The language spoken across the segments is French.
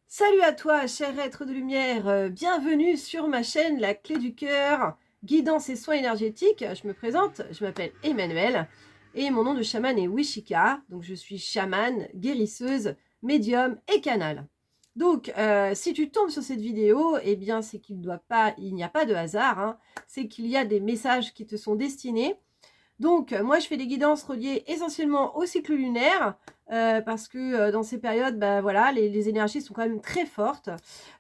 Salut à toi, cher être de lumière, bienvenue sur ma chaîne La Clé du Cœur, guidance et soins énergétiques. Je me présente, je m'appelle Emmanuelle et mon nom de chaman est Wishika. Donc je suis chamane, guérisseuse, médium et canal. Donc si tu tombes sur cette vidéo, eh bien c'est qu'il n'y a pas de hasard, hein. C'est qu'il y a des messages qui te sont destinés. Donc, moi, je fais des guidances reliées essentiellement au cycle lunaire, parce que dans ces périodes, bah, voilà, les énergies sont quand même très fortes.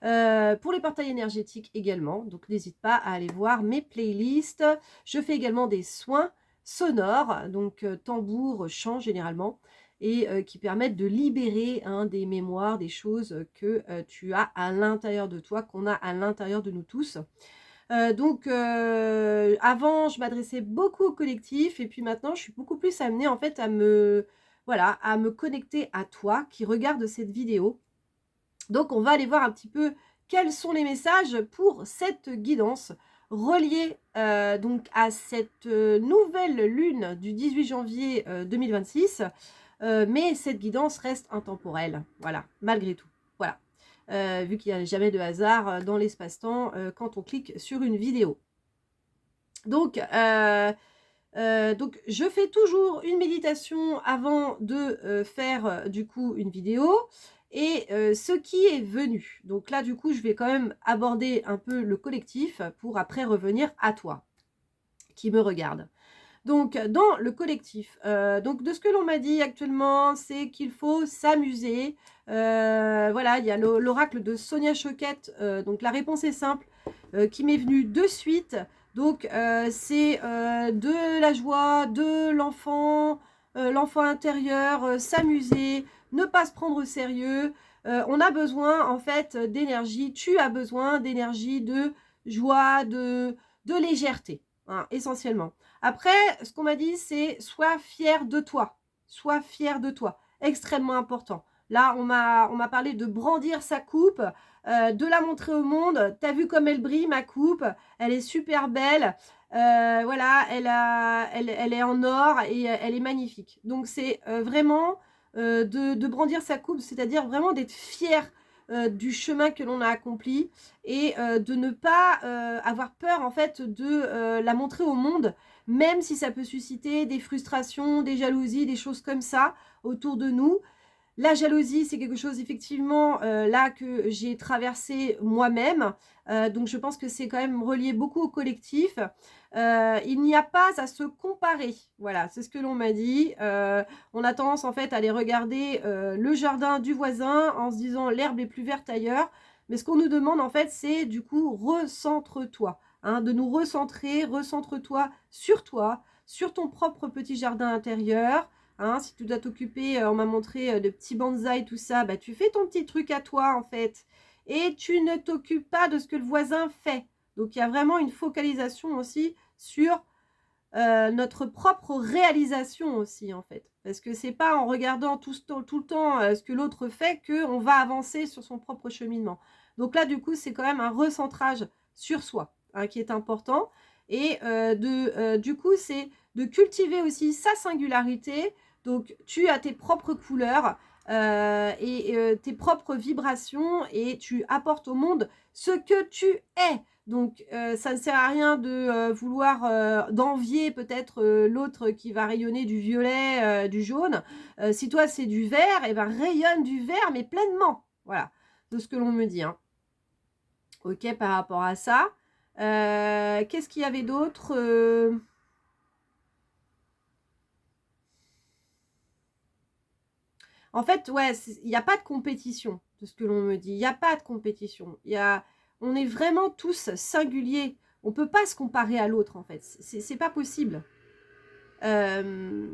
Pour les portails énergétiques également, donc n'hésite pas à aller voir mes playlists. Je fais également des soins sonores, donc tambour, chant généralement, et qui permettent de libérer des mémoires, des choses que tu as à l'intérieur de toi, qu'on a à l'intérieur de nous tous. Avant, je m'adressais beaucoup au collectif et puis maintenant, je suis beaucoup plus amenée en fait à me connecter à toi qui regarde cette vidéo. Donc, on va aller voir un petit peu quels sont les messages pour cette guidance reliée donc à cette nouvelle lune du 18 janvier 2026. Mais cette guidance reste intemporelle, voilà, malgré tout. Voilà. Vu qu'il n'y a jamais de hasard dans l'espace-temps quand on clique sur une vidéo. Donc, je fais toujours une méditation avant de faire du coup une vidéo et ce qui est venu. Donc là, du coup, je vais quand même aborder un peu le collectif pour après revenir à toi qui me regarde. Donc, dans le collectif, donc de ce que l'on m'a dit actuellement, c'est qu'il faut s'amuser. Voilà, il y a l'oracle de Sonia Choquette. Donc, la réponse est simple, qui m'est venue de suite. Donc, c'est de la joie, de l'enfant intérieur, s'amuser, ne pas se prendre au sérieux. On a besoin, en fait, d'énergie. Tu as besoin d'énergie, de joie, de légèreté, hein, essentiellement. Après, ce qu'on m'a dit, c'est sois fier de toi. Sois fier de toi. Extrêmement important. Là, on m'a parlé de brandir sa coupe, de la montrer au monde. T'as vu comme elle brille, ma coupe? Elle est super belle. Voilà, elle est en or et elle est magnifique. Donc, c'est vraiment de brandir sa coupe, c'est-à-dire vraiment d'être fier du chemin que l'on a accompli et de ne pas avoir peur, en fait, de la montrer au monde, même si ça peut susciter des frustrations, des jalousies, des choses comme ça autour de nous. La jalousie, c'est quelque chose effectivement là que j'ai traversé moi-même. Donc je pense que c'est quand même relié beaucoup au collectif. Il n'y a pas à se comparer. Voilà, c'est ce que l'on m'a dit. On a tendance en fait à aller regarder le jardin du voisin en se disant l'herbe est plus verte ailleurs. Mais ce qu'on nous demande en fait, c'est du coup recentre-toi. Hein, de nous recentrer, recentre-toi, sur ton propre petit jardin intérieur. Hein, si tu dois t'occuper, on m'a montré de petits bonsaïs, tout ça, bah, tu fais ton petit truc à toi en fait. Et tu ne t'occupes pas de ce que le voisin fait. Donc il y a vraiment une focalisation aussi sur notre propre réalisation aussi en fait. Parce que c'est pas en regardant tout le temps ce que l'autre fait qu'on va avancer sur son propre cheminement. Donc là du coup c'est quand même un recentrage sur soi, hein, qui est important. Et du coup c'est de cultiver aussi sa singularité. Donc tu as tes propres couleurs tes propres vibrations et tu apportes au monde ce que tu es. Donc, ça ne sert à rien de vouloir d'envier peut-être l'autre qui va rayonner du violet, du jaune. Si toi, c'est du vert, et ben rayonne du vert, mais pleinement. Voilà, de ce que l'on me dit. Hein. Ok, par rapport à ça. Qu'est-ce qu'il y avait d'autre En fait, ouais, il n'y a pas de compétition, de ce que l'on me dit. Il n'y a pas de compétition. On est vraiment tous singuliers. On ne peut pas se comparer à l'autre, en fait. C'est pas possible. Euh,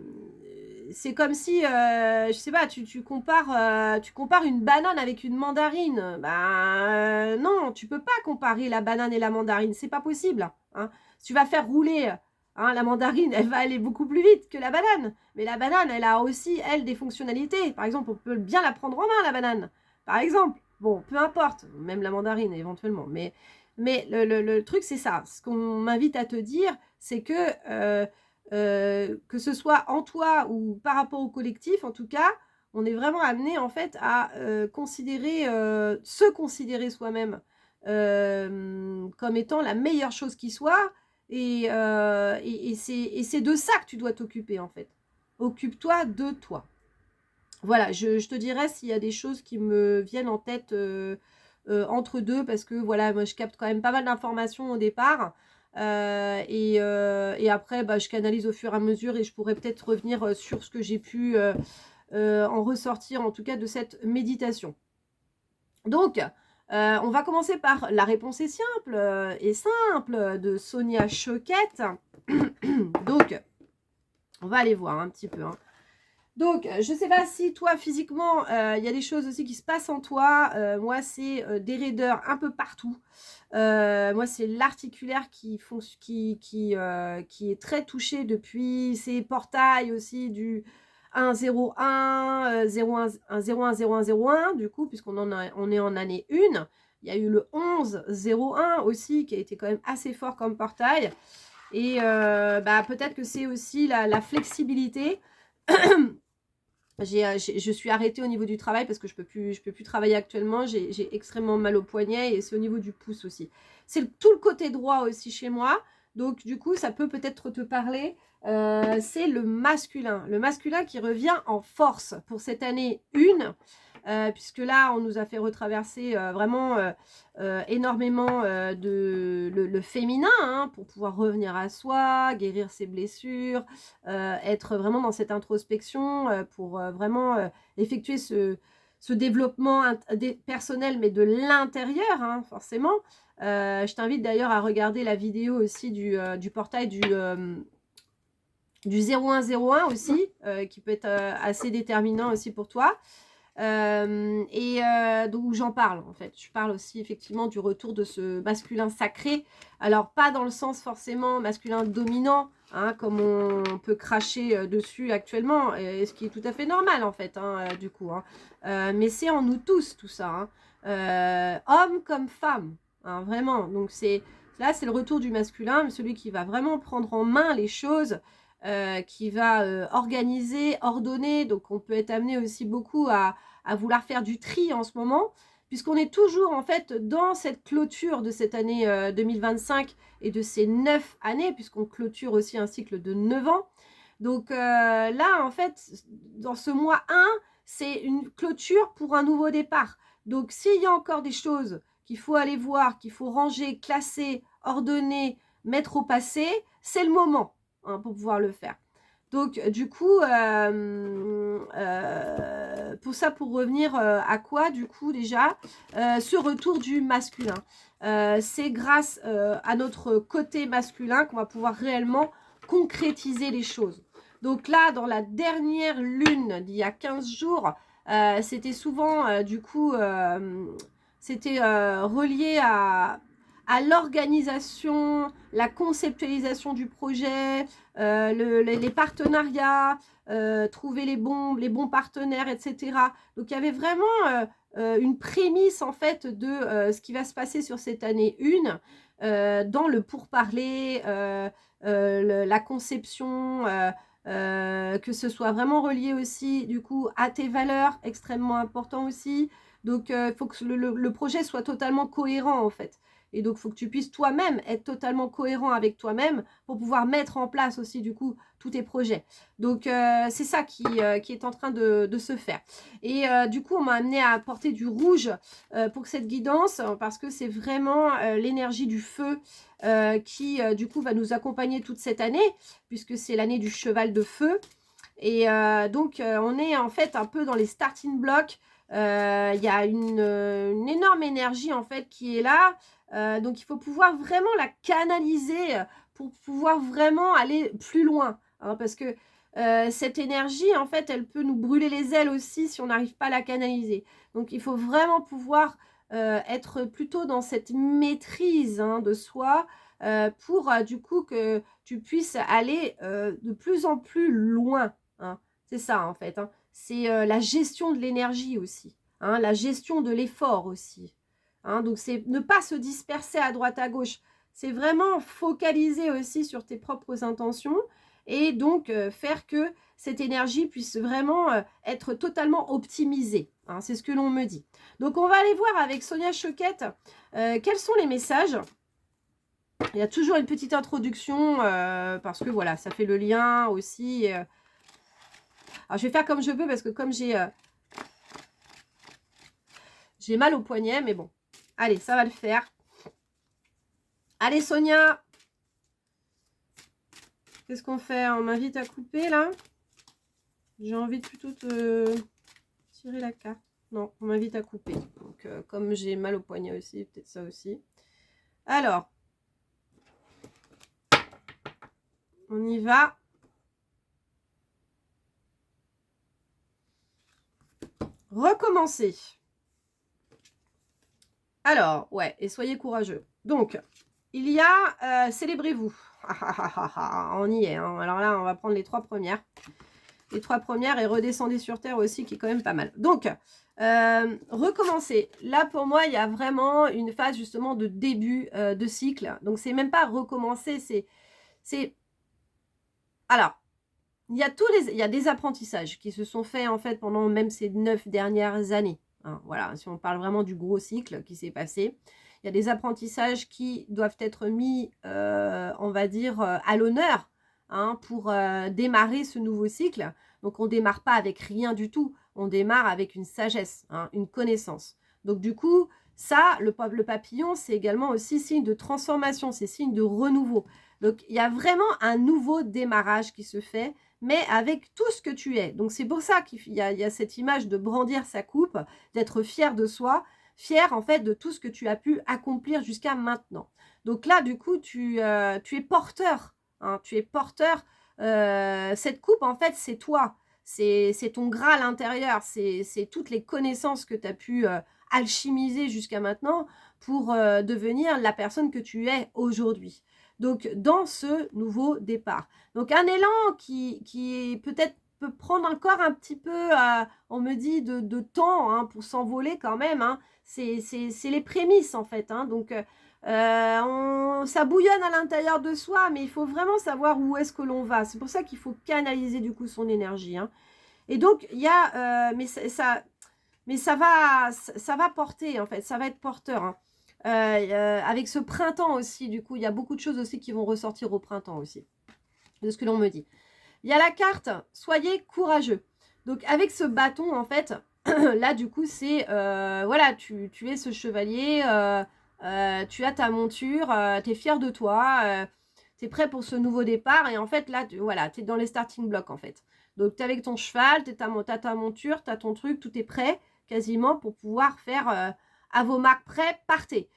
c'est comme si, je sais pas, tu compares une banane avec une mandarine. Ben non, tu peux pas comparer la banane et la mandarine, c'est pas possible. Hein. Si tu vas faire rouler la mandarine, elle va aller beaucoup plus vite que la banane. Mais la banane, elle a aussi, elle, des fonctionnalités. Par exemple, on peut bien la prendre en main, la banane. Par exemple, bon, peu importe, même la mandarine éventuellement. Mais le truc, c'est ça. Ce qu'on m'invite à te dire, c'est que ce soit en toi ou par rapport au collectif, en tout cas, on est vraiment amené en fait à se considérer soi-même comme étant la meilleure chose qui soit. Et c'est de ça que tu dois t'occuper en fait. Occupe-toi de toi. Voilà, je te dirai s'il y a des choses qui me viennent en tête entre deux, parce que voilà, moi je capte quand même pas mal d'informations au départ. Et après, bah, je canalise au fur et à mesure et je pourrais peut-être revenir sur ce que j'ai pu en ressortir, en tout cas de cette méditation. Donc, on va commencer par la réponse est simple de Sonia Choquette. Donc, on va aller voir un petit peu. Hein. Donc, je ne sais pas si toi, physiquement, il y a des choses aussi qui se passent en toi. Moi, c'est des raideurs un peu partout. Moi, c'est l'articulaire qui est très touché depuis ces portails aussi du 1-0-1, 0-1-0-1-0-1-0-1, du coup, on est en année 1. Il y a eu le 11-0-1 aussi, qui a été quand même assez fort comme portail. Et bah, peut-être que c'est aussi la flexibilité. Je suis arrêtée au niveau du travail parce que je peux plus travailler actuellement. J'ai extrêmement mal au poignet et c'est au niveau du pouce aussi. C'est tout le côté droit aussi chez moi. Donc du coup, ça peut-être te parler. C'est le masculin. Le masculin qui revient en force pour cette année 1. Puisque là, on nous a fait retraverser vraiment énormément le féminin, hein, pour pouvoir revenir à soi, guérir ses blessures, être vraiment dans cette introspection pour vraiment effectuer ce développement personnel, mais de l'intérieur, hein, forcément. Je t'invite d'ailleurs à regarder la vidéo aussi du portail du 0101 aussi, qui peut être assez déterminant aussi pour toi. Donc j'en parle en fait, je parle aussi effectivement du retour de ce masculin sacré, alors pas dans le sens forcément masculin dominant, hein, comme on peut cracher dessus actuellement, et ce qui est tout à fait normal en fait, hein, du coup, hein. Mais c'est en nous tous tout ça, hein. Hommes comme femmes, hein, vraiment. Donc là c'est le retour du masculin, celui qui va vraiment prendre en main les choses, qui va organiser, ordonner. Donc on peut être amené aussi beaucoup à vouloir faire du tri en ce moment, puisqu'on est toujours en fait dans cette clôture de cette année 2025 et de ces 9 années, puisqu'on clôture aussi un cycle de 9 ans. Donc là en fait, dans ce mois 1, c'est une clôture pour un nouveau départ. Donc s'il y a encore des choses qu'il faut aller voir, qu'il faut ranger, classer, ordonner, mettre au passé, c'est le moment, hein, pour pouvoir le faire. Donc, du coup, pour revenir à quoi, du coup, déjà, ce retour du masculin. C'est grâce à notre côté masculin qu'on va pouvoir réellement concrétiser les choses. Donc là, dans la dernière lune d'il y a 15 jours, c'était souvent, du coup, c'était relié à l'organisation, la conceptualisation du projet, les partenariats, trouver les bons partenaires, etc. Donc il y avait vraiment une prémisse en fait de ce qui va se passer sur cette année 1, dans le pourparler, la conception, que ce soit vraiment relié aussi du coup à tes valeurs, extrêmement important aussi. Donc il faut que le projet soit totalement cohérent en fait. Et donc, il faut que tu puisses toi-même être totalement cohérent avec toi-même pour pouvoir mettre en place aussi, du coup, tous tes projets. Donc, c'est ça qui est en train de se faire. Et du coup, on m'a amené à apporter du rouge pour cette guidance, parce que c'est vraiment l'énergie du feu qui, du coup, va nous accompagner toute cette année, puisque c'est l'année du cheval de feu. Et donc, on est en fait un peu dans les starting blocks. Il y a une énorme énergie, en fait, qui est là. Donc, il faut pouvoir vraiment la canaliser pour pouvoir vraiment aller plus loin. Hein, parce que cette énergie, en fait, elle peut nous brûler les ailes aussi si on n'arrive pas à la canaliser. Donc, il faut vraiment pouvoir être plutôt dans cette maîtrise, hein, de soi, pour du coup que tu puisses aller de plus en plus loin. Hein. C'est ça, en fait. Hein. C'est la gestion de l'énergie aussi. Hein, la gestion de l'effort aussi. Hein, donc, c'est ne pas se disperser à droite à gauche. C'est vraiment focaliser aussi sur tes propres intentions et donc faire que cette énergie puisse vraiment être totalement optimisée. Hein, c'est ce que l'on me dit. Donc, on va aller voir avec Sonia Choquette quels sont les messages. Il y a toujours une petite introduction parce que voilà, ça fait le lien aussi. Alors, je vais faire comme je peux parce que comme j'ai mal au poignet, mais bon. Allez, ça va le faire. Allez, Sonia. Qu'est-ce qu'on fait? On m'invite à couper, là? J'ai envie de plutôt te tirer la carte. Non, on m'invite à couper. Donc, comme j'ai mal au poignet aussi, peut-être ça aussi. Alors. On y va. Recommencer. Alors, ouais, et soyez courageux. Donc, il y a célébrez-vous. On y est. Hein. Alors là, on va prendre les 3 premières. Les 3 premières et redescendez sur Terre aussi, qui est quand même pas mal. Donc, recommencer. Là, pour moi, il y a vraiment une phase justement de début de cycle. Donc, c'est même pas recommencer, c'est... Alors, il y a des apprentissages qui se sont faits en fait pendant même ces 9 dernières années. Hein, voilà, si on parle vraiment du gros cycle qui s'est passé. Il y a des apprentissages qui doivent être mis, on va dire, à l'honneur hein, pour démarrer ce nouveau cycle. Donc, on ne démarre pas avec rien du tout. On démarre avec une sagesse, hein, une connaissance. Donc, du coup, ça, le papillon, c'est également aussi signe de transformation, c'est signe de renouveau. Donc, il y a vraiment un nouveau démarrage qui se fait, mais avec tout ce que tu es. Donc, c'est pour ça qu'il y a cette image de brandir sa coupe, d'être fier de soi, fier en fait de tout ce que tu as pu accomplir jusqu'à maintenant. Donc là, du coup, tu es porteur. Hein, tu es porteur. Cette coupe, en fait, c'est toi. C'est ton Graal intérieur. C'est toutes les connaissances que tu as pu alchimiser jusqu'à maintenant pour devenir la personne que tu es aujourd'hui. Donc, dans ce nouveau départ. Donc, un élan qui peut-être peut prendre encore un petit peu, on me dit, de temps hein, pour s'envoler quand même. Hein. C'est les prémices, en fait. Hein. Donc, ça bouillonne à l'intérieur de soi, mais il faut vraiment savoir où est-ce que l'on va. C'est pour ça qu'il faut canaliser, du coup, son énergie. Hein. Et donc, il y a... mais ça va porter, en fait. Ça va être porteur. Hein. Avec ce printemps aussi, du coup, il y a beaucoup de choses aussi qui vont ressortir au printemps aussi, de ce que l'on me dit. Il y a la carte, soyez courageux. Donc, avec ce bâton, en fait, là, du coup, c'est, voilà, tu es ce chevalier, tu as ta monture, tu es fier de toi, tu es prêt pour ce nouveau départ. Et en fait, là, voilà, tu es dans les starting blocks, en fait. Donc, tu es avec ton cheval, tu as ta monture, tu as ton truc, tout est prêt, quasiment, pour pouvoir faire à vos marques prêts, partez.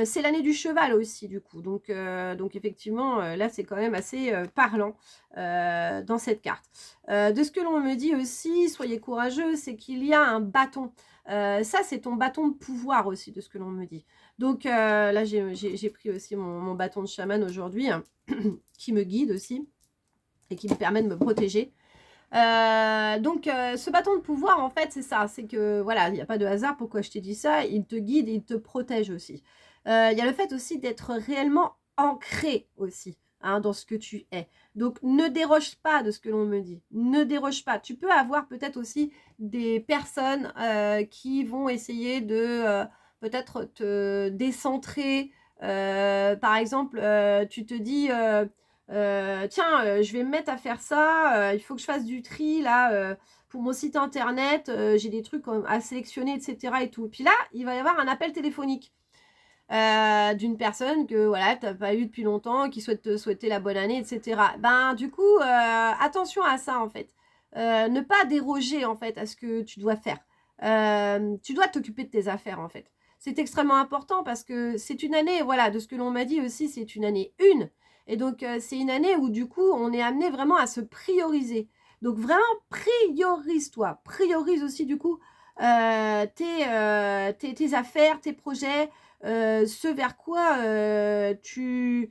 C'est l'année du cheval aussi, du coup. Donc effectivement, là, c'est quand même assez parlant dans cette carte. De ce que l'on me dit aussi, soyez courageux, c'est qu'il y a un bâton. Ça, c'est ton bâton de pouvoir aussi, de ce que l'on me dit. Donc là, j'ai pris aussi mon bâton de chaman aujourd'hui, hein, qui me guide aussi et qui me permet de me protéger. Ce bâton de pouvoir, en fait, c'est ça. C'est que, voilà, il n'y a pas de hasard. Pourquoi je t'ai dit ça? Il te guide et il te protège aussi. Il y a le fait aussi d'être réellement ancré aussi hein, dans ce que tu es. Donc, ne déroge pas de ce que l'on me dit. Ne déroge pas. Tu peux avoir peut-être aussi des personnes qui vont essayer de peut-être te décentrer. Par exemple, tu te dis... tiens, je vais me mettre à faire ça, il faut que je fasse du tri là pour mon site internet, j'ai des trucs à sélectionner, etc. et tout. Puis là, il va y avoir un appel téléphonique d'une personne que voilà, tu n'as pas eu depuis longtemps, qui souhaite te souhaiter la bonne année, etc. Ben, du coup, attention à ça en fait. Ne pas déroger en fait à ce que tu dois faire. Tu dois t'occuper de tes affaires en fait. C'est extrêmement important parce que c'est une année, voilà, de ce que l'on m'a dit aussi, c'est une année 1. Et donc, c'est une année où, du coup, on est amené vraiment à se prioriser. Donc, vraiment, priorise-toi. Priorise aussi, du coup, tes affaires, tes projets, ce vers quoi tu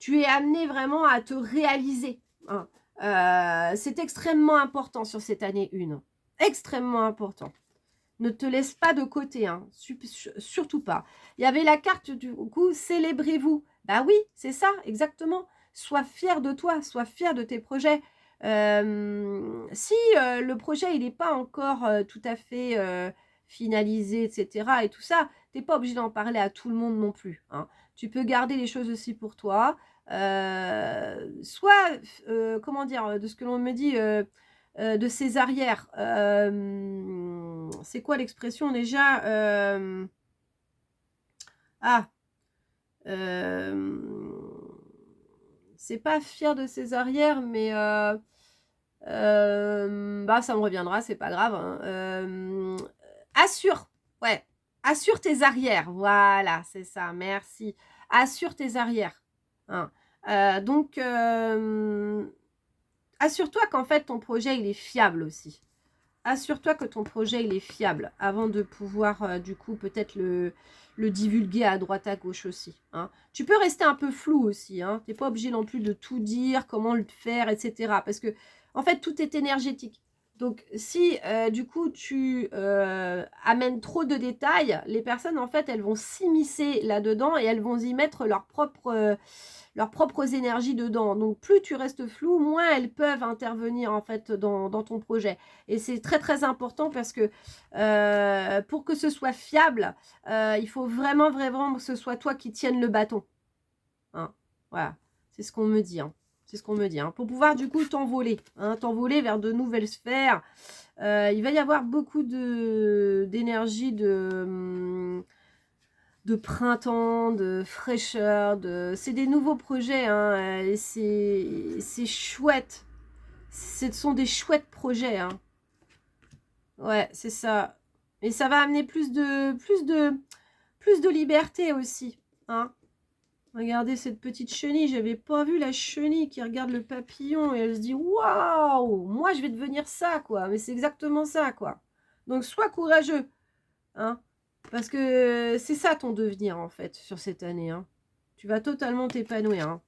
es amené vraiment à te réaliser. Hein. C'est extrêmement important sur cette année 1. Extrêmement important. Ne te laisse pas de côté, hein. Surtout pas. Il y avait la carte du coup, célébrez-vous. Bah oui, c'est ça, exactement. sois fier de toi, sois fier de tes projets. Si le projet il n'est pas encore tout à fait finalisé, etc. et tout ça, tu n'es pas obligé d'en parler à tout le monde non plus, hein. Tu peux garder les choses aussi pour toi. Soit, comment dire, de ce que l'on me dit, de ses arrières. C'est quoi l'expression déjà? Ah, c'est pas fier de ses arrières, mais bah ça me reviendra, c'est pas grave, hein. Assure, ouais, assure tes arrières, voilà, c'est ça, merci. Assure tes arrières, hein. Donc, assure-toi qu'en fait ton projet il est fiable aussi. Assure-toi que ton projet il est fiable avant de pouvoir du coup peut-être le divulguer à droite à gauche aussi, hein. Tu peux rester un peu flou aussi, hein. Tu n'es pas obligé non plus de tout dire, comment le faire, etc. Parce que en fait tout est énergétique. Donc si du coup tu amènes trop de détails, les personnes en fait elles vont s'immiscer là-dedans et elles vont y mettre leurs propres énergies dedans. Donc plus tu restes flou, moins elles peuvent intervenir en fait dans ton projet. Et c'est très très important parce que pour que ce soit fiable, il faut vraiment vraiment que ce soit toi qui tienne le bâton, hein. Voilà, c'est ce qu'on me dit, hein. C'est ce qu'on me dit, hein. Pour pouvoir du coup t'envoler, hein, t'envoler vers de nouvelles sphères. Il va y avoir beaucoup d'énergie de printemps, de fraîcheur, c'est des nouveaux projets, hein, et c'est chouette. Ce sont des chouettes projets, hein. Ouais, c'est ça. Et ça va amener plus de liberté aussi, hein. Regardez cette petite chenille, j'avais pas vu la chenille qui regarde le papillon et elle se dit waouh, moi je vais devenir ça quoi, mais c'est exactement ça quoi. Donc sois courageux, hein, parce que c'est ça ton devenir en fait sur cette année, hein. Tu vas totalement t'épanouir, hein.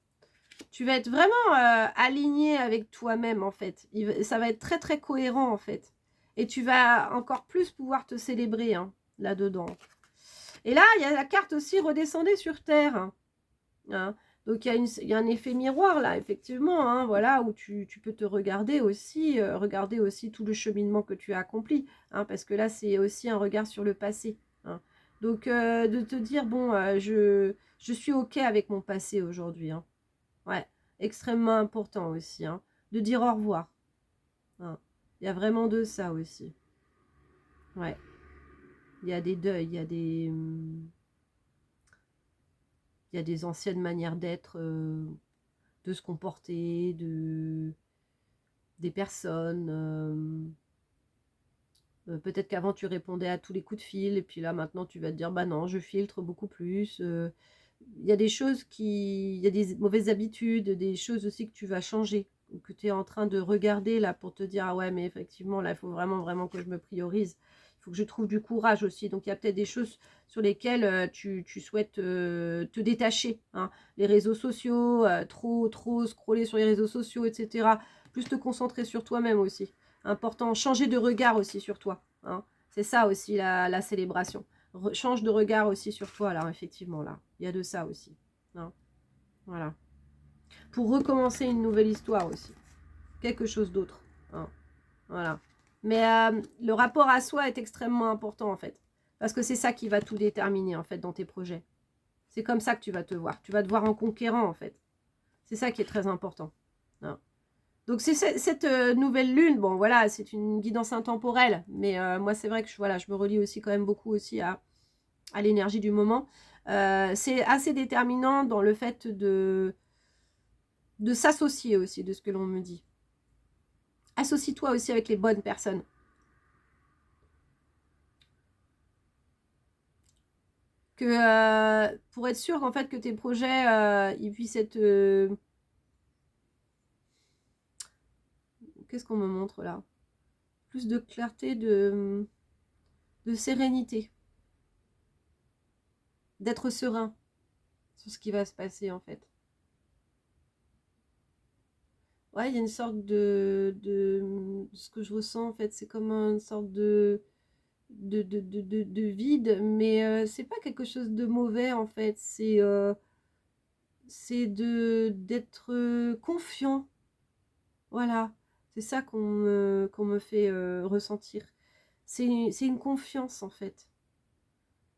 Tu vas être vraiment aligné avec toi-même en fait. Ça va être très très cohérent en fait. Et tu vas encore plus pouvoir te célébrer, hein, là-dedans. Et là, il y a la carte aussi redescendez sur Terre, hein, hein. Donc il y a un effet miroir là, effectivement, hein, voilà, où tu peux te regarder aussi tout le cheminement que tu as accompli, hein, parce que là, c'est aussi un regard sur le passé, hein. Donc, de te dire, bon, je suis OK avec mon passé aujourd'hui, hein. Ouais, extrêmement important aussi, hein, de dire au revoir, hein. Il y a vraiment de ça aussi. Ouais, il y a des deuils, il y a des anciennes manières d'être, de se comporter, des personnes. Peut-être qu'avant tu répondais à tous les coups de fil et puis là maintenant tu vas te dire bah non, je filtre beaucoup plus. Il y a des choses il y a des mauvaises habitudes, des choses aussi que tu vas changer, ou que tu es en train de regarder là pour te dire ah ouais mais effectivement là il faut vraiment vraiment que je me priorise. Il faut que je trouve du courage aussi. Donc il y a peut-être des choses sur lesquelles tu souhaites te détacher, hein. Les réseaux sociaux, trop scroller sur les réseaux sociaux, etc. Plus te concentrer sur toi-même aussi. Important, changer de regard aussi sur toi, hein. C'est ça aussi la célébration. Change de regard aussi sur toi, là, effectivement, là. Il y a de ça aussi, hein. Voilà. Pour recommencer une nouvelle histoire aussi. Quelque chose d'autre, hein. Voilà. Mais le rapport à soi est extrêmement important, en fait. Parce que c'est ça qui va tout déterminer, en fait, dans tes projets. C'est comme ça que tu vas te voir. Tu vas te voir en conquérant, en fait. C'est ça qui est très important, hein. Donc c'est cette nouvelle lune, bon voilà, c'est une guidance intemporelle, mais moi c'est vrai que voilà, je me relie aussi quand même beaucoup aussi à l'énergie du moment. C'est assez déterminant dans le fait de s'associer aussi, de ce que l'on me dit. Associe-toi aussi avec les bonnes personnes. Pour être sûr en fait que tes projets ils puissent être... Qu'est-ce qu'on me montre là? Plus de clarté, de sérénité. D'être serein sur ce qui va se passer en fait. Ouais, il y a une sorte ce que je ressens en fait, c'est comme une sorte de vide, mais c'est pas quelque chose de mauvais en fait, c'est d'être confiant. Voilà, c'est ça qu'on me fait ressentir. C'est une confiance, en fait,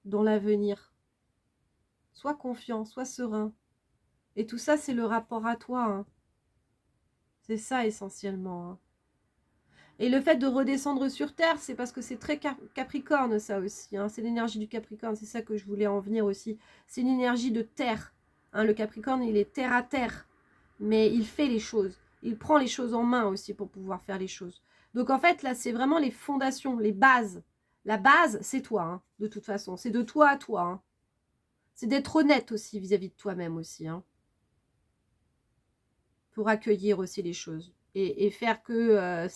dans l'avenir. Sois confiant, sois serein. Et tout ça, c'est le rapport à toi, hein. C'est ça, essentiellement, hein. Et le fait de redescendre sur Terre, c'est parce que c'est très Capricorne, ça aussi, hein. C'est l'énergie du Capricorne, c'est ça que je voulais en venir aussi. C'est une énergie de terre, hein. Le Capricorne, il est terre à terre, mais il fait les choses. Il prend les choses en main aussi pour pouvoir faire les choses. Donc en fait, là, c'est vraiment les fondations, les bases. La base, c'est toi, hein, de toute façon. C'est de toi à toi, hein. C'est d'être honnête aussi vis-à-vis de toi-même aussi, hein, pour accueillir aussi les choses. Et faire que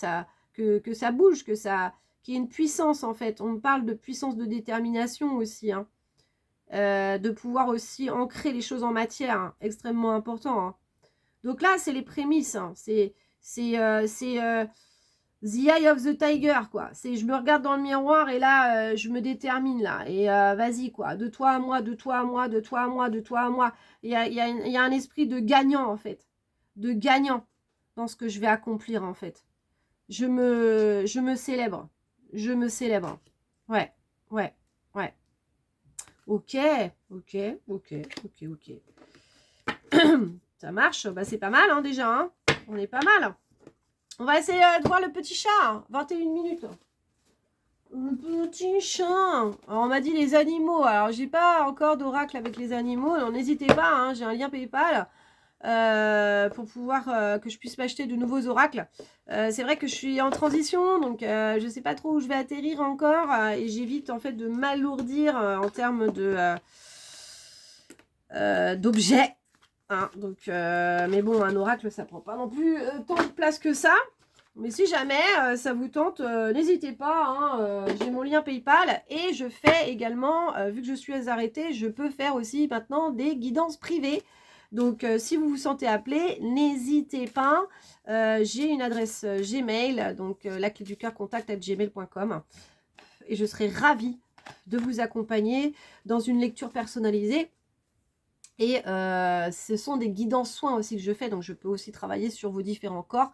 que ça bouge, qu'il y ait une puissance, en fait. On parle de puissance de détermination aussi, hein. De pouvoir aussi ancrer les choses en matière, hein, extrêmement important, hein. Donc là, c'est les prémices, hein. C'est the eye of the tiger, quoi. C'est je me regarde dans le miroir et là, je me détermine, là. Et vas-y, quoi. De toi à moi, de toi à moi, de toi à moi, de toi à moi. Il y a un esprit de gagnant, en fait. De gagnant dans ce que je vais accomplir, en fait. Je me célèbre. Je me célèbre. Ouais, ouais, ouais. Ok, ok, ok, ok, ok. Ça marche, bah c'est pas mal, hein, déjà, hein. On est pas mal. On va essayer de voir le petit chat, hein. 21 minutes. Le petit chat. Alors, on m'a dit les animaux. Alors, j'ai pas encore d'oracle avec les animaux. Alors, n'hésitez pas, hein, j'ai un lien PayPal pour pouvoir que je puisse m'acheter de nouveaux oracles. C'est vrai que je suis en transition, donc je sais pas trop où je vais atterrir encore et j'évite en fait de m'alourdir en termes de d'objets. Hein, donc, mais bon, un oracle, ça prend pas non plus tant de place que ça. Mais si jamais ça vous tente, n'hésitez pas, hein, j'ai mon lien PayPal et je fais également, vu que je suis arrêtée, je peux faire aussi maintenant des guidances privées. Donc si vous vous sentez appelé, n'hésitez pas. J'ai une adresse Gmail, donc la clé du cœur contact@gmail.com et je serai ravie de vous accompagner dans une lecture personnalisée. Et ce sont des guidances soins aussi que je fais, donc je peux aussi travailler sur vos différents corps,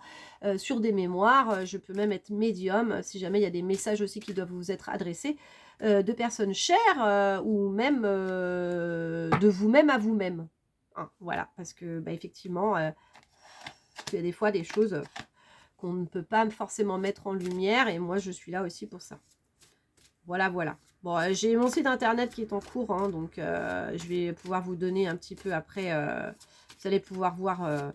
sur des mémoires, je peux même être médium, si jamais il y a des messages aussi qui doivent vous être adressés, de personnes chères, ou même de vous-même à vous-même. Hein, voilà, parce que bah, effectivement, il y a des fois des choses qu'on ne peut pas forcément mettre en lumière, et moi je suis là aussi pour ça. Voilà, voilà. Bon, j'ai mon site internet qui est en cours, hein, donc je vais pouvoir vous donner un petit peu après. Vous allez pouvoir voir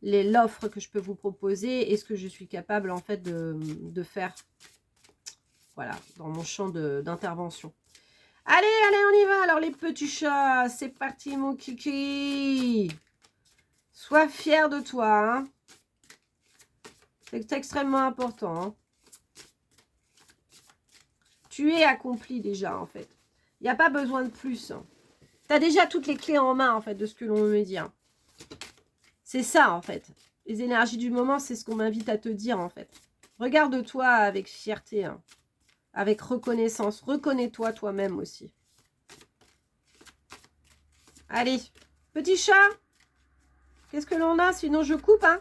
l'offre que je peux vous proposer et ce que je suis capable en fait de faire. Voilà, dans mon champ d'intervention. Allez, allez, on y va. Alors les petits chats, c'est parti mon kiki. Sois fier de toi, hein. C'est extrêmement important, hein. Tu es accompli déjà, en fait. Il n'y a pas besoin de plus, hein. Tu as déjà toutes les clés en main, en fait, de ce que l'on me dit, hein. C'est ça, en fait. Les énergies du moment, c'est ce qu'on m'invite à te dire, en fait. Regarde-toi avec fierté, hein. Avec reconnaissance. Reconnais-toi toi-même aussi. Allez, petit chat. Qu'est-ce que l'on a? Sinon, je coupe, hein.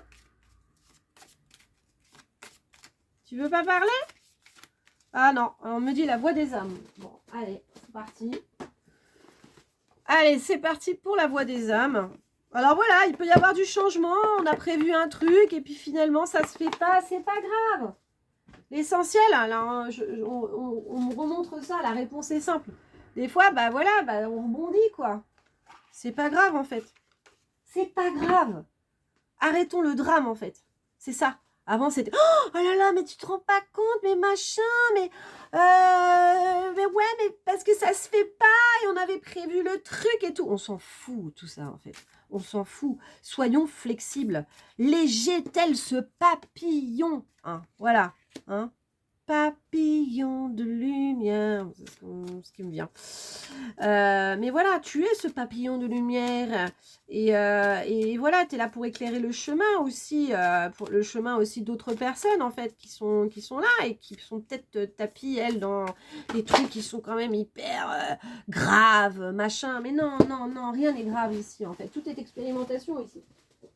Tu veux pas parler? Ah non, on me dit la voix des âmes. Bon, allez, c'est parti. Allez, c'est parti pour la voix des âmes. Alors voilà, il peut y avoir du changement. On a prévu un truc et puis finalement, ça se fait pas. C'est pas grave. L'essentiel, alors, on me remontre ça. La réponse est simple. Des fois, bah voilà, bah, on rebondit, quoi. C'est pas grave, en fait. C'est pas grave. Arrêtons le drame, en fait. C'est ça. Avant, c'était oh là là, mais tu te rends pas compte, mais machin, mais ouais, mais parce que ça se fait pas et on avait prévu le truc et tout. On s'en fout, tout ça, en fait. On s'en fout. Soyons flexibles. Léger tel ce papillon. Hein, voilà. Hein. papillon de lumière, c'est ce qui me vient. Mais voilà, tu es ce papillon de lumière et voilà, tu es là pour éclairer le chemin aussi, pour le chemin aussi d'autres personnes en fait qui sont là et qui sont peut-être tapis elles dans des trucs qui sont quand même hyper graves, machin. Mais non, non, non, rien n'est grave ici en fait. Tout est expérimentation ici.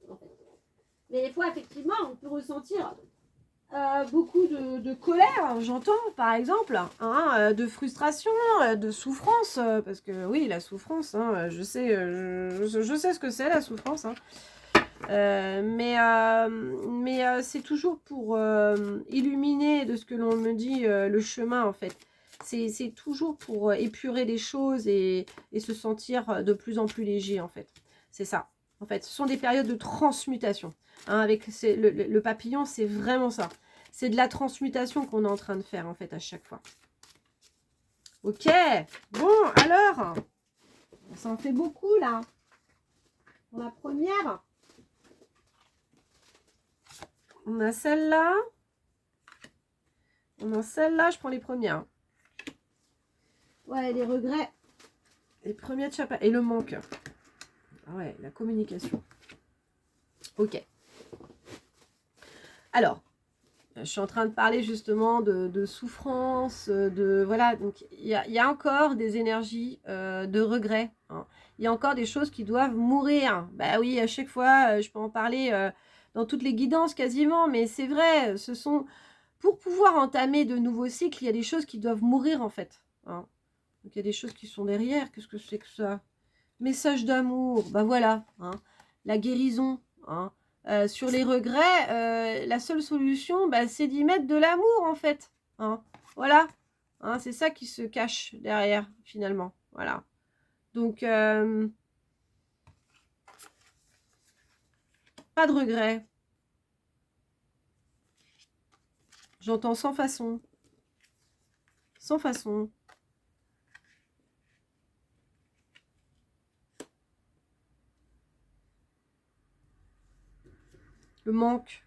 En fait. Mais des fois, effectivement, on peut ressentir beaucoup de colère, j'entends, par exemple, hein, de frustration, de souffrance, parce que oui, la souffrance, hein, je sais ce que c'est la souffrance, hein. Mais c'est toujours pour illuminer de ce que l'on me dit le chemin, en fait. C'est toujours pour épurer les choses et se sentir de plus en plus léger, en fait. C'est ça. En fait, ce sont des périodes de transmutation. Hein, avec le papillon, c'est vraiment ça. C'est de la transmutation qu'on est en train de faire, en fait, à chaque fois. Ok. Bon, alors, ça en fait beaucoup, là. Pour la première, on a celle-là. On a celle-là, je prends les premières. Ouais, les regrets. Les premiers de chapeau. Et le manque. Ah ouais, la communication. Ok. Alors, je suis en train de parler justement de souffrance, de voilà, donc il y a encore des énergies de regret. Hein. Il y a encore des choses qui doivent mourir. Bah oui, à chaque fois, je peux en parler dans toutes les guidances quasiment, mais c'est vrai, ce sont pour pouvoir entamer de nouveaux cycles, il y a des choses qui doivent mourir en fait. Hein. Donc il y a des choses qui sont derrière. Qu'est-ce que c'est que ça? Message d'amour, bah voilà. Hein. La guérison. Hein. Sur les regrets, la seule solution, bah, c'est d'y mettre de l'amour en fait. Hein. Voilà. Hein, c'est ça qui se cache derrière finalement. Voilà. Donc, pas de regrets. J'entends sans façon. Sans façon. Le manque.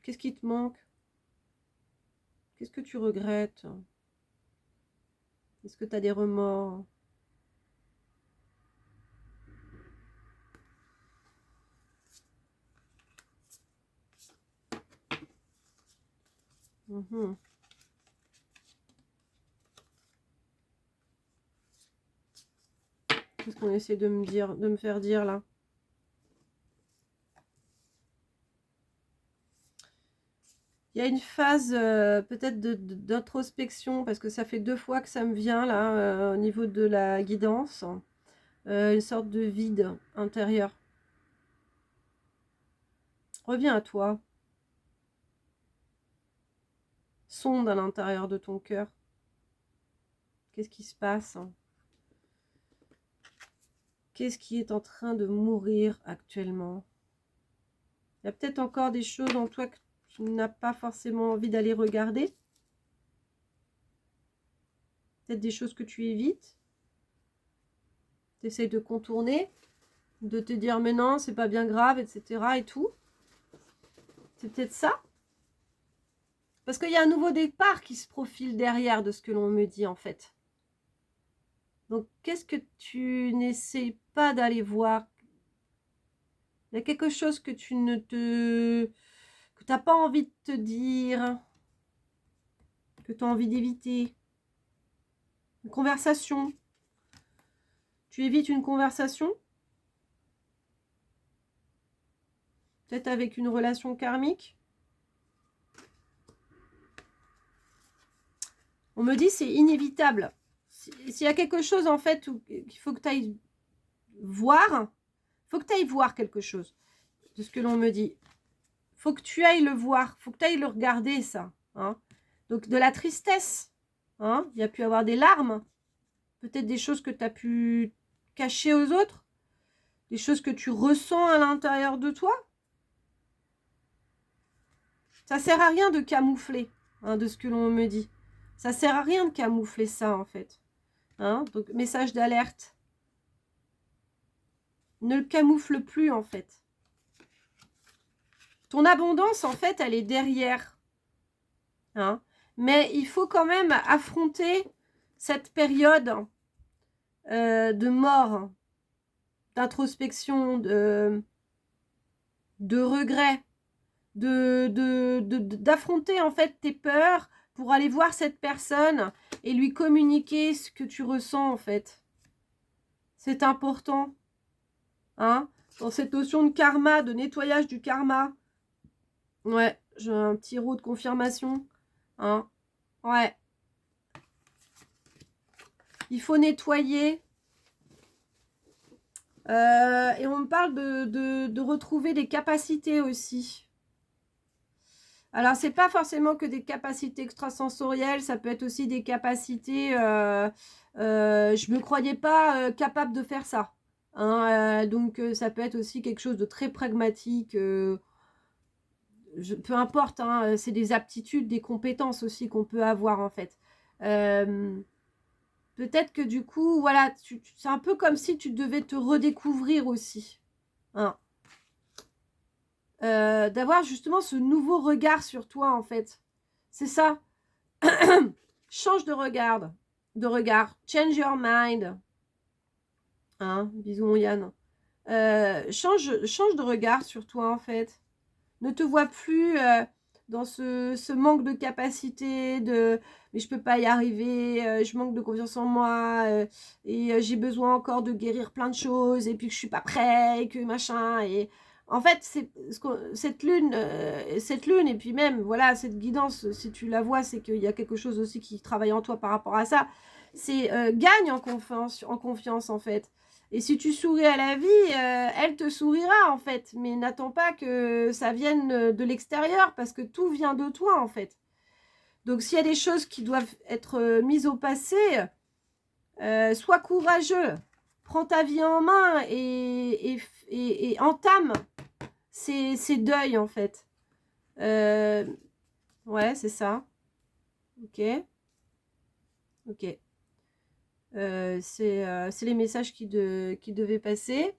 Qu'est-ce qui te manque? Qu'est-ce que tu regrettes? Est-ce que tu as des remords? Qu'est-ce qu'on essaie de me faire dire là? Il y a une phase peut-être d'introspection, parce que ça fait 2 fois que ça me vient là, au niveau de la guidance. Une sorte de vide intérieur. Reviens à toi. Sonde à l'intérieur de ton cœur. Qu'est-ce qui se passe? Qu'est-ce qui est en train de mourir actuellement? Il y a peut-être encore des choses en toi que tu n'as pas forcément envie d'aller regarder. Peut-être des choses que tu évites. Tu essaies de contourner, de te dire mais non, c'est pas bien grave, etc. et tout. C'est peut-être ça. Parce qu'il y a un nouveau départ qui se profile derrière de ce que l'on me dit en fait. Donc qu'est-ce que tu n'essayes pas d'aller voir? Il y a quelque chose que tu n'as pas envie de te dire, que tu as envie d'éviter. Une conversation. Tu évites une conversation? Peut-être avec une relation karmique? On me dit c'est inévitable. S'il y a quelque chose en fait qu'il faut que tu ailles voir, il faut que tu ailles voir quelque chose de ce que l'on me dit. Il faut que tu ailles le voir, il faut que tu ailles le regarder ça. Hein. Donc de la tristesse, hein. Il y a pu avoir des larmes, peut-être des choses que tu as pu cacher aux autres, des choses que tu ressens à l'intérieur de toi. Ça sert à rien de camoufler, hein, de ce que l'on me dit. Ça sert à rien de camoufler ça en fait. Hein. Donc message d'alerte. Ne le camoufle plus en fait. Ton abondance, en fait, elle est derrière. Hein. Mais il faut quand même affronter cette période de mort, d'introspection, de regret, d'affronter en fait tes peurs pour aller voir cette personne et lui communiquer ce que tu ressens en fait. C'est important. Hein, dans cette notion de karma, de nettoyage du karma. Ouais, j'ai un petit rot de confirmation. Hein, ouais. Il faut nettoyer. Et on me parle de retrouver des capacités aussi. Alors, c'est pas forcément que des capacités extrasensorielles, ça peut être aussi des capacités... je me croyais pas capable de faire ça. Hein, donc, ça peut être aussi quelque chose de très pragmatique. Peu importe, hein, c'est des aptitudes, des compétences aussi qu'on peut avoir en fait. Peut-être que du coup, voilà, c'est un peu comme si tu devais te redécouvrir aussi. Hein. D'avoir justement ce nouveau regard sur toi en fait. C'est ça. Change de regard. Change your mind. Hein, bisous mon Yann. Change de regard sur toi en fait. Ne te vois plus dans ce manque de capacité, mais je peux pas y arriver, je manque de confiance en moi, et j'ai besoin encore de guérir plein de choses, et puis que je suis pas prêt, et que machin, et en fait, cette lune, et puis même, voilà, cette guidance, si tu la vois, c'est qu'il y a quelque chose aussi qui travaille en toi par rapport à ça, c'est gagne en confiance en fait. Et si tu souris à la vie, elle te sourira en fait. Mais n'attends pas que ça vienne de l'extérieur parce que tout vient de toi en fait. Donc s'il y a des choses qui doivent être mises au passé, sois courageux. Prends ta vie en main et entame ces deuils en fait. Ouais, c'est ça. Ok. Ok. C'est les messages qui devaient passer.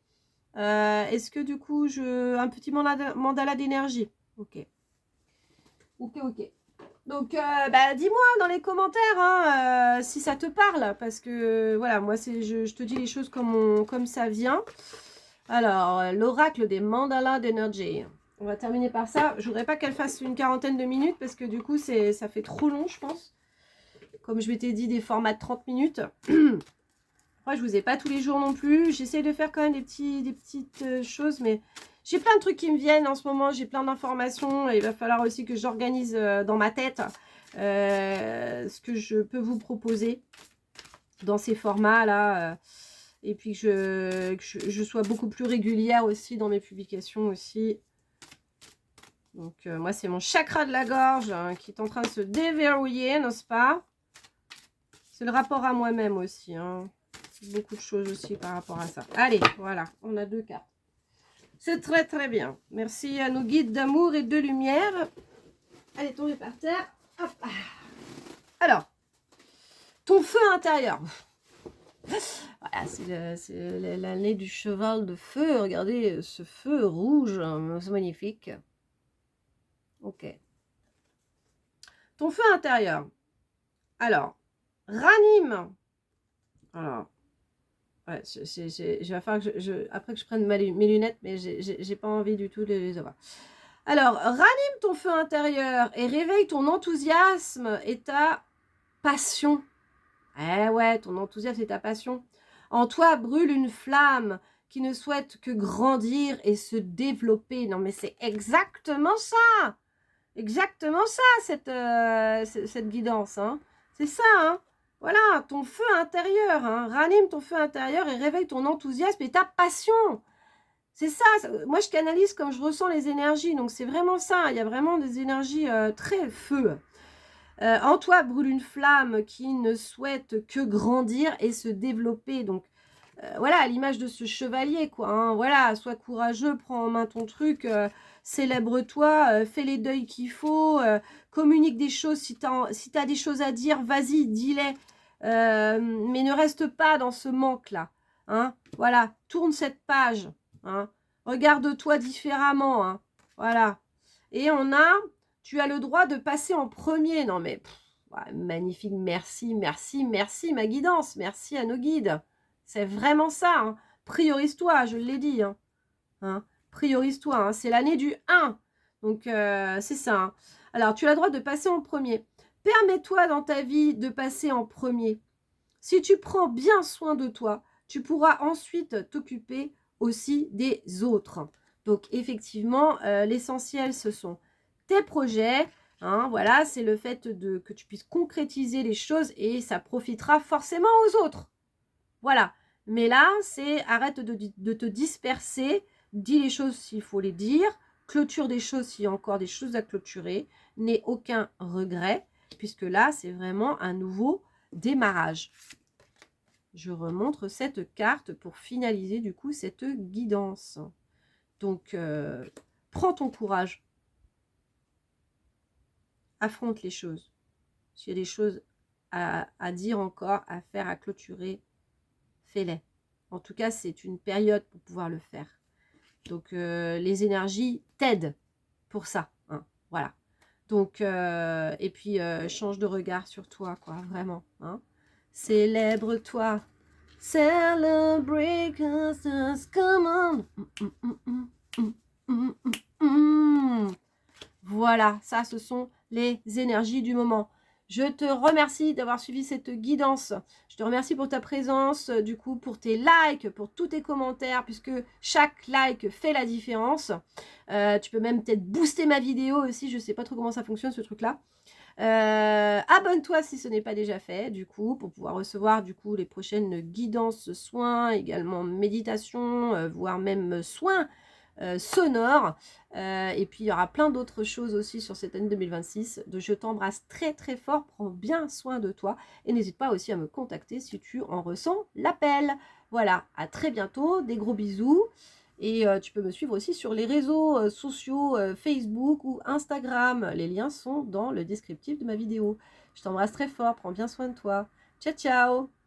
Est-ce que du coup, un petit mandala d'énergie? Ok. Ok. Donc, dis-moi dans les commentaires hein, si ça te parle. Parce que, voilà, moi, je te dis les choses comme ça vient. Alors, l'oracle des mandalas d'énergie. On va terminer par ça. Je voudrais pas qu'elle fasse une quarantaine de minutes parce que du coup, ça fait trop long, je pense. Comme je m'étais dit, des formats de 30 minutes. Après, je vous ai pas tous les jours non plus. J'essaie de faire quand même des petites choses, mais j'ai plein de trucs qui me viennent en ce moment. J'ai plein d'informations. Il va falloir aussi que j'organise dans ma tête ce que je peux vous proposer dans ces formats-là. Et puis que je sois beaucoup plus régulière aussi dans mes publications aussi. Donc, moi, c'est mon chakra de la gorge hein, qui est en train de se déverrouiller, n'est-ce pas? C'est le rapport à moi-même aussi, hein. Beaucoup de choses aussi par rapport à ça. Allez, voilà, on a 2 cartes. C'est très très bien. Merci à nos guides d'amour et de lumière. Allez, tombez par terre. Hop. Alors, ton feu intérieur. Voilà, c'est l'année du cheval de feu. Regardez ce feu rouge, c'est magnifique. Ok. Ton feu intérieur. Alors, ranime. Alors, ouais, je vais faire que après que je prenne mes lunettes, mais j'ai pas envie du tout de les avoir. Alors, ranime ton feu intérieur et réveille ton enthousiasme et ta passion. Eh ouais, ton enthousiasme et ta passion. En toi brûle une flamme qui ne souhaite que grandir et se développer. Non, mais c'est exactement ça. Exactement ça, cette guidance. Hein. C'est ça, hein. Voilà, ton feu intérieur. Hein. Ranime ton feu intérieur et réveille ton enthousiasme et ta passion. C'est ça, moi je canalise comme je ressens les énergies, donc c'est vraiment ça, il y a vraiment des énergies très feu. En toi brûle une flamme qui ne souhaite que grandir et se développer, donc voilà, à l'image de ce chevalier, quoi, hein, voilà, sois courageux, prends en main ton truc, célèbre-toi, fais les deuils qu'il faut, communique des choses, si t'as des choses à dire, vas-y, dis-les, mais ne reste pas dans ce manque-là, hein, voilà, tourne cette page, hein, regarde-toi différemment, hein, voilà, Et on a, tu as le droit de passer en premier. Non mais, ouais, magnifique, merci, merci, merci ma guidance, merci à nos guides. C'est vraiment ça, hein. Priorise-toi, je l'ai dit. Hein. Priorise-toi, hein. C'est l'année du 1. Donc, c'est ça. Hein. Alors, tu as le droit de passer en premier. Permets-toi dans ta vie de passer en premier. Si tu prends bien soin de toi, tu pourras ensuite t'occuper aussi des autres. Donc, effectivement, l'essentiel, ce sont tes projets. Hein, voilà, c'est le fait que tu puisses concrétiser les choses et ça profitera forcément aux autres. Voilà. Mais là, c'est arrête de te disperser, dis les choses s'il faut les dire, clôture des choses s'il y a encore des choses à clôturer, n'aie aucun regret, puisque là, c'est vraiment un nouveau démarrage. Je remontre cette carte pour finaliser du coup cette guidance. Donc, prends ton courage. Affronte les choses. S'il y a des choses à dire encore, à faire, à clôturer, fais-les. En tout cas, c'est une période pour pouvoir le faire. Donc, les énergies t'aident pour ça. Hein, voilà. Donc, et puis, change de regard sur toi, quoi, vraiment. Hein. Célèbre-toi. Celebrate us, come on. Voilà, ça, ce sont les énergies du moment. Je te remercie d'avoir suivi cette guidance. Je te remercie pour ta présence, du coup, pour tes likes, pour tous tes commentaires, puisque chaque like fait la différence. Tu peux même peut-être booster ma vidéo aussi. Je ne sais pas trop comment ça fonctionne, ce truc-là. Abonne-toi si ce n'est pas déjà fait, du coup, pour pouvoir recevoir, du coup, les prochaines guidances, soins, également méditation, voire même soins sonores. Et puis, il y aura plein d'autres choses aussi sur cette année 2026. Donc, je t'embrasse très, très fort. Prends bien soin de toi. Et n'hésite pas aussi à me contacter si tu en ressens l'appel. Voilà, à très bientôt. Des gros bisous. Et tu peux me suivre aussi sur les réseaux sociaux, Facebook ou Instagram. Les liens sont dans le descriptif de ma vidéo. Je t'embrasse très fort. Prends bien soin de toi. Ciao, ciao!